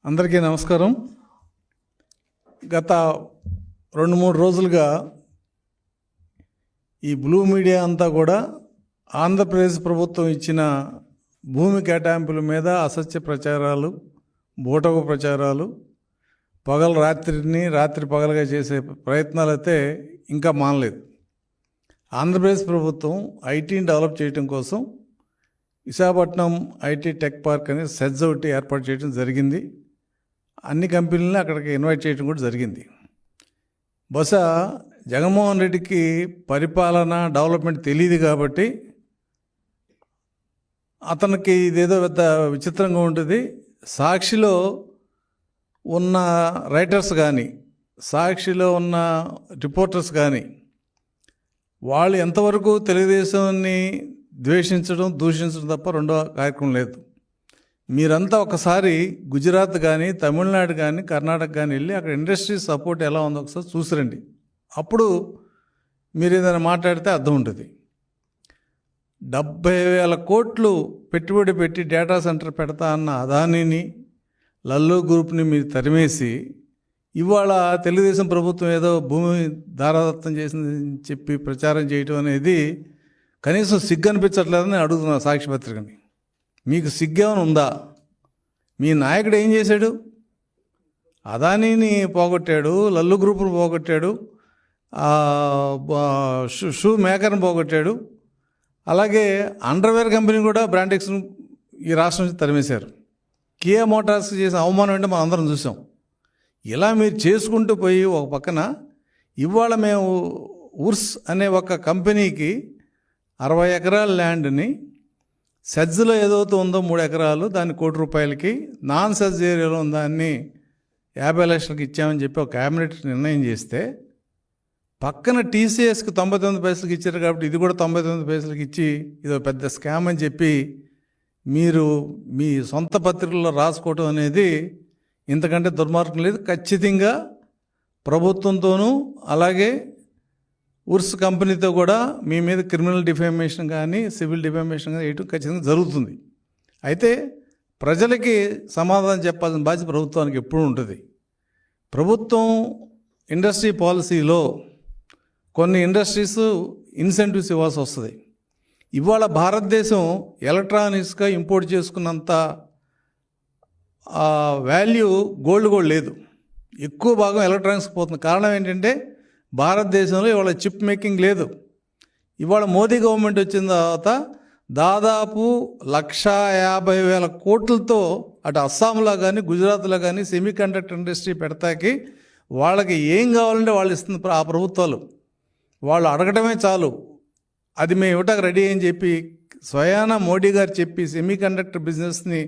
అందరికీ నమస్కారం. గత 2-3 రోజులుగా ఈ బ్లూ మీడియా అంతా కూడా ఆంధ్రప్రదేశ్ ప్రభుత్వం ఇచ్చిన భూమి కేటాయింపుల మీద అసత్య ప్రచారాలు, బూటకు ప్రచారాలు, పగలు రాత్రిని రాత్రి పగలుగా చేసే ప్రయత్నాలు అయితే ఇంకా మానలేదు. ఆంధ్రప్రదేశ్ ప్రభుత్వం ఐటీని డెవలప్ చేయడం కోసం విశాఖపట్నం ఐటీ టెక్ పార్క్ అనే సెజ్ ఒకటి ఏర్పాటు చేయడం జరిగింది. అన్ని కంపెనీలను అక్కడికి ఇన్వైట్ చేయడం కూడా జరిగింది. బహుశా జగన్మోహన్ రెడ్డికి పరిపాలన డెవలప్మెంట్ తెలియదు కాబట్టి అతనికి ఇదేదో పెద్ద విచిత్రంగా ఉంటుంది. సాక్షిలో ఉన్న రైటర్స్ కానీ, సాక్షిలో ఉన్న రిపోర్టర్స్ కానీ వాళ్ళు ఎంతవరకు తెలుగుదేశాన్ని ద్వేషించడం, దూషించడం తప్ప రెండో కార్యక్రమం లేదు. మీరంతా ఒకసారి గుజరాత్ కానీ, తమిళనాడు కానీ, కర్ణాటక కానీ వెళ్ళి అక్కడ ఇండస్ట్రీ సపోర్ట్ ఎలా ఉందో ఒకసారి చూసిరండి. అప్పుడు మీరు ఏదైనా మాట్లాడితే అర్థం ఉంటుంది. 70,000 కోట్లు పెట్టుబడి పెట్టి డేటా సెంటర్ పెడతా అన్న అదానీని, లల్లు గ్రూప్ని మీరు తరిమేసి ఇవాళ తెలుగుదేశం ప్రభుత్వం ఏదో భూమి దారాదత్తం చేసిందని చెప్పి ప్రచారం చేయటం అనేది కనీసం సిగ్గు అనిపించట్లేదని అడుగుతున్నా సాక్షి పత్రికని. మీకు సిగ్గేమైనా ఉందా? మీ నాయకుడు ఏం చేశాడు? అదానీని పోగొట్టాడు, లల్లు గ్రూపును పోగొట్టాడు, షూ మేకర్ని పోగొట్టాడు, అలాగే అండర్వేర్ కంపెనీ కూడా బ్రాండెక్స్ను ఈ రాష్ట్రం నుంచి తరిమేశారు. కియా మోటార్స్ చేసిన అవమానం అంటే మనం అందరం చూసాం. ఇలా మీరు చేసుకుంటూ పోయి ఒక పక్కన ఇవాళ మేము ఉర్స్ అనే ఒక కంపెనీకి 60 ఎకరాల ల్యాండ్ని సెజ్లో ఏదైతే ఉందో 3 ఎకరాలు దాన్ని ₹1,00,00,000కి, నాన్ సెజ్ ఏరియాలో ఉన్న దాన్ని 50 లక్షలకి ఇచ్చామని చెప్పి ఒక క్యాబినెట్ నిర్ణయం చేస్తే, పక్కన టీసీఎస్కి 99 పైసలకి ఇచ్చారు కాబట్టి ఇది కూడా 99 పైసలకి ఇచ్చి ఇదో పెద్ద స్కామ్ అని చెప్పి మీరు మీ సొంత పత్రికల్లో రాసుకోవటం అనేది ఇంతకంటే దుర్మార్గం లేదు. ఖచ్చితంగా ప్రభుత్వంతోనూ అలాగే ఉర్స్ కంపెనీతో కూడా మీ మీద క్రిమినల్ డిఫామేషన్ కానీ, సివిల్ డిఫామేషన్ కానీ వేయటం ఖచ్చితంగా జరుగుతుంది. అయితే ప్రజలకి సమాధానం చెప్పాల్సిన బాధ్యత ప్రభుత్వానికి ఎప్పుడూ ఉంటుంది. ప్రభుత్వం ఇండస్ట్రీ పాలసీలో కొన్ని ఇండస్ట్రీస్ ఇన్సెంటివ్స్ ఇవ్వాల్సి వస్తుంది. ఇవాళ భారతదేశం ఎలక్ట్రానిక్స్గా ఇంపోర్ట్ చేసుకున్నంత వాల్యూ గోల్డ్ కూడా లేదు. ఎక్కువ భాగం ఎలక్ట్రానిక్స్ పోతుంది. కారణం ఏంటంటే భారతదేశంలో ఇవాళ చిప్ మేకింగ్ లేదు. ఇవాళ మోదీ గవర్నమెంట్ వచ్చిన తర్వాత దాదాపు 150,000 కోట్లతో అటు అస్సాంలో కానీ, గుజరాత్లో కానీ సెమీ కండక్టర్ ఇండస్ట్రీ పెడతాకి వాళ్ళకి ఏం కావాలంటే వాళ్ళు ఇస్తుంది ఆ ప్రభుత్వాలు. వాళ్ళు అడగటమే చాలు, అది మేము ఇవ్వటానికి రెడీ అని చెప్పి స్వయాన మోడీ గారు చెప్పి సెమీ కండక్టర్ బిజినెస్ని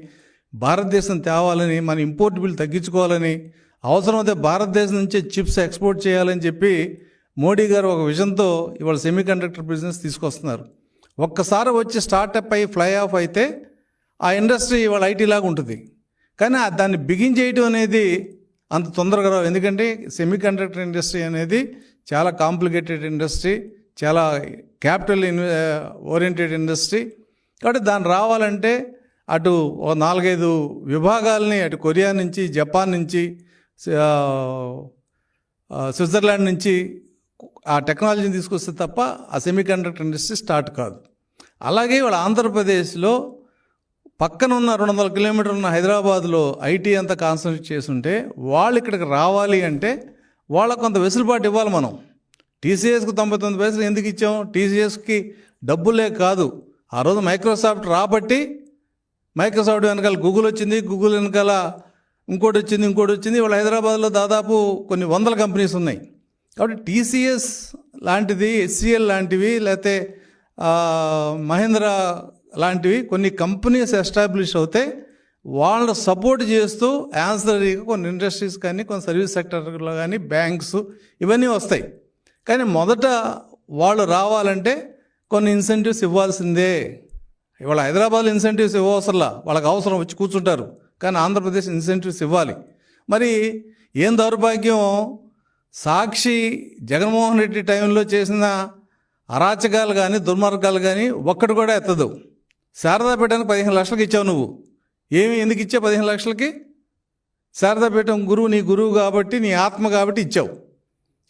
భారతదేశం తేవాలని, మన ఇంపోర్ట్ బిల్ తగ్గించుకోవాలని, అవసరమైతే భారతదేశం నుంచే చిప్స్ ఎక్స్పోర్ట్ చేయాలని చెప్పి మోడీ గారు ఒక విజన్తో ఇవాళ సెమీ కండక్టర్ బిజినెస్ తీసుకొస్తున్నారు. ఒక్కసారి వచ్చి స్టార్టప్ అయ్యి ఫ్లై ఆఫ్ అయితే ఆ ఇండస్ట్రీ ఇవాళ ఐటీ లాగా ఉంటుంది. కానీ దాన్ని బిగిన్ చేయడం అనేది అంత తొందరగా రావు. ఎందుకంటే సెమీ కండక్టర్ ఇండస్ట్రీ అనేది చాలా కాంప్లికేటెడ్ ఇండస్ట్రీ, చాలా క్యాపిటల్ ఓరియంటెడ్ ఇండస్ట్రీ. కాబట్టి దాన్ని రావాలంటే అటు 4-5 విభాగాల్ని అటు కొరియా నుంచి, జపాన్ నుంచి, స్విట్జర్లాండ్ నుంచి ఆ టెక్నాలజీని తీసుకొస్తే తప్ప ఆ సెమీ కండక్టర్ ఇండస్ట్రీ స్టార్ట్ కాదు. అలాగే వాళ్ళ ఆంధ్రప్రదేశ్లో పక్కన ఉన్న 200 కిలోమీటర్లు ఉన్న హైదరాబాద్లో ఐటీ అంతా కాన్సన్ట్రేట్ చేస్తుంటే వాళ్ళు ఇక్కడికి రావాలి అంటే వాళ్ళకు కొంత వెసులుబాటు ఇవ్వాలి. మనం టీసీఎస్కి 99 పైసలు ఎందుకు ఇచ్చాం? టీసీఎస్కి డబ్బులే కాదు, ఆ రోజు మైక్రోసాఫ్ట్ రాబట్టి మైక్రోసాఫ్ట్ వెనకాల గూగుల్ వచ్చింది, గూగుల్ వెనకాల ఇంకోటి వచ్చింది. వాళ్ళ హైదరాబాద్లో దాదాపు కొన్ని 100 కంపెనీస్ ఉన్నాయి. కాబట్టి టీసీఎస్ లాంటిది, హెచ్సిఎల్ లాంటివి, లేకపోతే మహేంద్రా లాంటివి కొన్ని కంపెనీస్ ఎస్టాబ్లిష్ అవుతే వాళ్ళని సపోర్ట్ చేస్తూ యాన్సరీగా కొన్ని ఇండస్ట్రీస్ కానీ, కొన్ని సర్వీస్ సెక్టర్లో కానీ, బ్యాంక్స్ ఇవన్నీ వస్తాయి. కానీ మొదట వాళ్ళు రావాలంటే కొన్ని ఇన్సెంటివ్స్ ఇవ్వాల్సిందే. ఇవాళ హైదరాబాద్లో ఇన్సెంటివ్స్ ఇవ్వవసరంలా, వాళ్ళకి అవసరం వచ్చి కూర్చుంటారు. కానీ ఆంధ్రప్రదేశ్ ఇన్సెంటివ్స్ ఇవ్వాలి. మరి ఏం దౌర్భాగ్యం, సాక్షి జగన్మోహన్ రెడ్డి టైంలో చేసిన అరాచకాలు కానీ, దుర్మార్గాలు కానీ ఒక్కటి కూడా ఎత్తదు. శారదాపేటకు 15 లక్షలకి ఇచ్చావు నువ్వు. ఎందుకు ఇచ్చావు 15 లక్షలకి? శారదాపీఠం గురువు నీ గురువు కాబట్టి నీ ఆత్మ కాబట్టి ఇచ్చావు.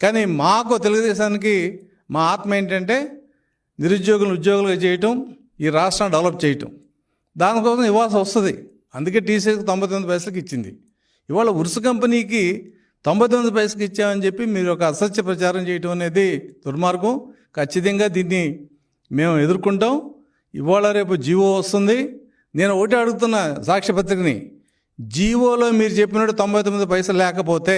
కానీ మాకు తెలుగుదేశానికి మా ఆత్మ ఏంటంటే నిరుద్యోగులను ఉద్యోగులుగా చేయటం, ఈ రాష్ట్రాన్ని డెవలప్ చేయటం. దానికోసం ఇవ్వాల్సి వస్తుంది. అందుకే టీసీఎస్కి 99 పైసలకి ఇచ్చింది. ఇవాళ ఉరుసు కంపెనీకి 99 పైసలకి ఇచ్చామని చెప్పి మీరు ఒక అసత్య ప్రచారం చేయటం అనేది దుర్మార్గం. ఖచ్చితంగా దీన్ని మేము ఎదుర్కొంటాం. ఇవాళ రేపు జీవో వస్తుంది. నేను ఒకటి అడుగుతున్నా సాక్ష్యపత్రికని, జీవోలో మీరు చెప్పినట్టు 99 పైసలు లేకపోతే,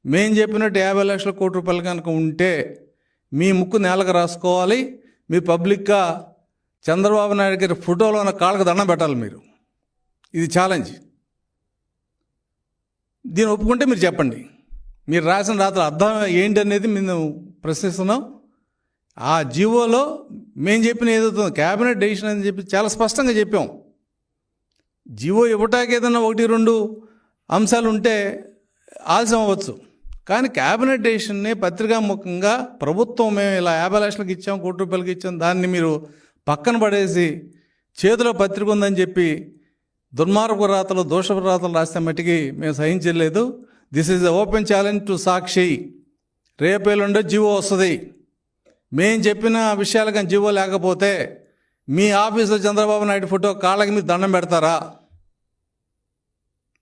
మేము చెప్పినట్టు 50 లక్షల కోటి రూపాయలు కనుక ఉంటే మీ ముక్కు నేలకు రాసుకోవాలి. మీరు పబ్లిక్గా చంద్రబాబు నాయుడు గారి ఫోటోలో ఉన్న కాళ్ళకు దండం పెట్టాలి. మీరు ఇది ఛాలెంజ్. దీన్ని ఒప్పుకుంటే మీరు చెప్పండి, మీరు రాసిన రాత్రి అర్థం ఏంటి అనేది మేము ప్రశ్నిస్తున్నాం. ఆ జీవోలో మేము చెప్పిన ఏదవుతుందో క్యాబినెట్ డెసిషన్ అని చెప్పి చాలా స్పష్టంగా చెప్పాం. జీవో ఇవ్వటానికి ఏదైనా 1-2 అంశాలు ఉంటే ఆలస్యం అవ్వచ్చు, కానీ క్యాబినెట్ డెసిషన్ని పత్రికాముఖంగా ప్రభుత్వం మేము ఇలా 50 లక్షలకి ఇచ్చాం, కోటి రూపాయలకి ఇచ్చాం, దాన్ని మీరు పక్కన పడేసి చేతిలో పత్రిక ఉందని చెప్పి దుర్మార్గపు రాతలు, దోషపు రాతలు రాస్తే మట్టికి మేము సహించలేదు. This is a open challenge to Sakshi. రేపేళ్ళుండే జీవో వస్తుంది. మేము చెప్పిన విషయాలు కానీ జీవో లేకపోతే మీ ఆఫీసులో చంద్రబాబు నాయుడు ఫోటో కాళ్ళకి మీరు దండం పెడతారా?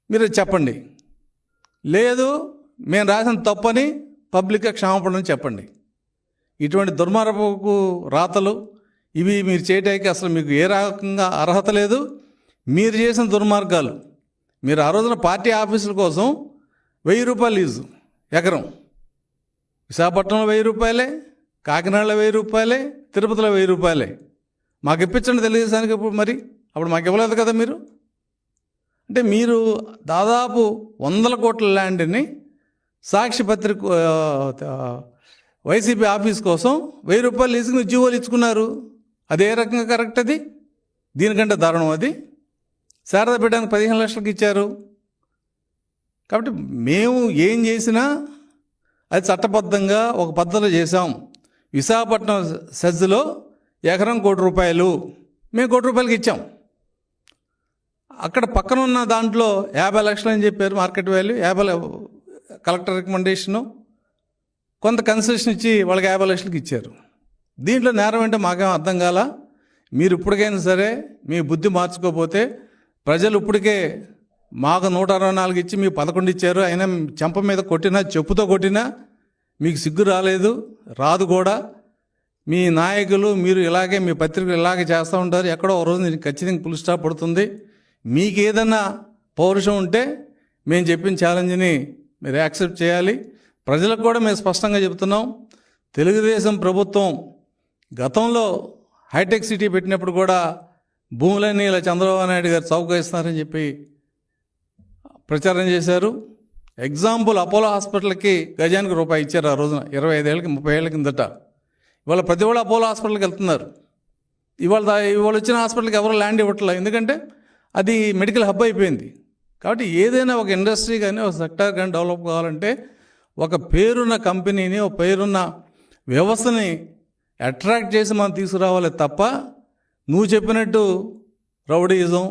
మీరు చెప్పండి. లేదు మేము రాసిన తప్పని పబ్లిక్గా క్షమాపణ చెప్పండి. ఇటువంటి దుర్మార్గపు రాతలు ఇవి మీరు చేయడానికి అసలు మీకు ఏ రకంగా అర్హత లేదు. మీరు చేసిన దుర్మార్గాలు, మీరు ఆ రోజున పార్టీ ఆఫీసుల కోసం 1000 రూపాయలు లీజు ఎకరం, విశాఖపట్నంలో 1000 రూపాయలే, కాకినాడలో 1000 రూపాయలే, తిరుపతిలో 1000 రూపాయలే. మాకు ఇప్పించండి తెలుగుదేశానికి. మరి అప్పుడు మాకు ఇవ్వలేదు కదా మీరు. అంటే మీరు దాదాపు 100 కోట్ల ల్యాండ్ని సాక్షి పత్రిక వైసీపీ ఆఫీస్ కోసం 1000 రూపాయలు లీజుకు జీవోలు ఇచ్చుకున్నారు. అదే రకంగా కరెక్ట్? అది దీనికంటే దారుణం. అది శారదాపీఠానికి 15 లక్షలకు ఇచ్చారు. కాబట్టి మేము ఏం చేసినా అది చట్టబద్ధంగా ఒక పద్ధతిలో చేసాం. విశాఖపట్నం సెజ్లో ఎకరం 1 కోటి రూపాయలు, మేము 1 కోటి రూపాయలకి ఇచ్చాం. అక్కడ పక్కన ఉన్న దాంట్లో 50 లక్షలు అని చెప్పారు మార్కెట్ వాల్యూ. 50 కలెక్టర్ రికమెండేషను, కొంత కన్సెషన్ ఇచ్చి వాళ్ళకి 50 లక్షలకి ఇచ్చారు. దీంట్లో నేరం ఏంటో మాకేం అర్థం కాల. మీరు ఇప్పటికైనా సరే మీ బుద్ధి మార్చుకోకపోతే, ప్రజలు ఇప్పటికే మాకు 164 ఇచ్చి మీకు 11 ఇచ్చారు. అయినా చెంప మీద కొట్టినా, చెప్పుతో కొట్టినా మీకు సిగ్గు రాలేదు, రాదు కూడా. మీ నాయకులు మీరు ఇలాగే, మీ పత్రికలు ఇలాగే చేస్తూ ఉంటారు. ఎక్కడో ఒక రోజు నేను ఖచ్చితంగా ఫుల్ స్టాప్ పడుతుంది. మీకు ఏదన్నా పౌరుషం ఉంటే మేము చెప్పిన ఛాలెంజ్ని మీరు యాక్సెప్ట్ చేయాలి. ప్రజలకు కూడా మేము స్పష్టంగా చెబుతున్నాం, తెలుగుదేశం ప్రభుత్వం గతంలో హైటెక్ సిటీ పెట్టినప్పుడు కూడా భూములన్నీ ఇలా చంద్రబాబు నాయుడు గారు చౌక ఇస్తున్నారని చెప్పి ప్రచారం చేశారు. ఎగ్జాంపుల్, అపోలో హాస్పిటల్కి గజానికి రూపాయి ఇచ్చారు ఆ రోజున, 25 ఏళ్ళకి 30 ఏళ్ళ కిందట. ఇవాళ ప్రతి వాళ్ళు అపోలో హాస్పిటల్కి వెళ్తున్నారు. ఇవాళ వచ్చిన హాస్పిటల్కి ఎవరు ల్యాండ్ ఇవ్వట్లేదు, ఎందుకంటే అది మెడికల్ హబ్ అయిపోయింది. కాబట్టి ఏదైనా ఒక ఇండస్ట్రీ కానీ ఒక సెక్టార్ కానీ డెవలప్ కావాలంటే ఒక పేరున్న కంపెనీని, ఒక పేరున్న వ్యవస్థని అట్రాక్ట్ చేసి మనం తీసుకురావాలి తప్ప నువ్వు చెప్పినట్టు రౌడీయిజం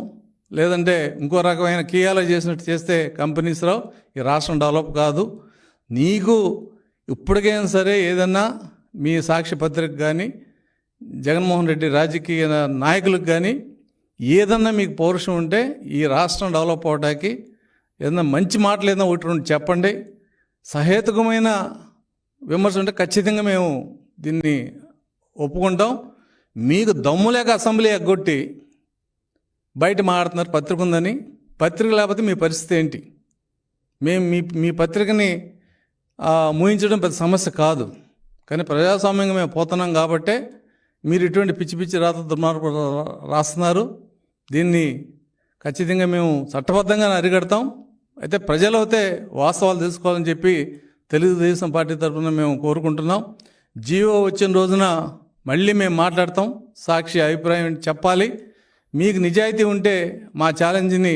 లేదంటే ఇంకో రకమైన కీయాలో చేసినట్టు చేస్తే కంపెనీస్ రావు, ఈ రాష్ట్రం డెవలప్ కాదు. నీకు ఇప్పటికైనా సరే ఏదన్నా మీ సాక్షి పత్రిక కానీ, జగన్మోహన్ రెడ్డి రాజకీయ నాయకులకు కానీ ఏదన్నా మీకు పౌరుషం ఉంటే ఈ రాష్ట్రం డెవలప్ అవడానికి ఏదన్నా మంచి మాటలు ఏదైనా ఒకటి రెండు చెప్పండి. సహేతుకమైన విమర్శ ఉంటే ఖచ్చితంగా మేము దీన్ని ఒప్పుకుంటాం. మీకు దమ్ము లేక అసెంబ్లీ ఎగ్గొట్టి బయట మాట్లాడుతున్నారు పత్రిక ఉందని. పత్రిక లేకపోతే మీ పరిస్థితి ఏంటి? మేము మీ పత్రికని మూయించడం పెద్ద సమస్య కాదు, కానీ ప్రజాస్వామ్యంగా మేము పోతున్నాం కాబట్టే మీరు ఇటువంటి పిచ్చి పిచ్చి దుర్మార్గం రాస్తున్నారు. దీన్ని ఖచ్చితంగా మేము చట్టబద్ధంగా అరికడతాం. అయితే ప్రజలు అయితే వాస్తవాలు తెలుసుకోవాలని చెప్పి తెలుగుదేశం పార్టీ తరఫున మేము కోరుకుంటున్నాం. జీవో వచ్చిన రోజున మళ్ళీ మేము మాట్లాడతాం. సాక్షి అభిప్రాయం చెప్పాలి. మీకు నిజాయితీ ఉంటే మా ఛాలెంజ్ని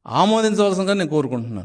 ఆమోదించవలసిందిగా నేను కోరుకుంటున్నాను.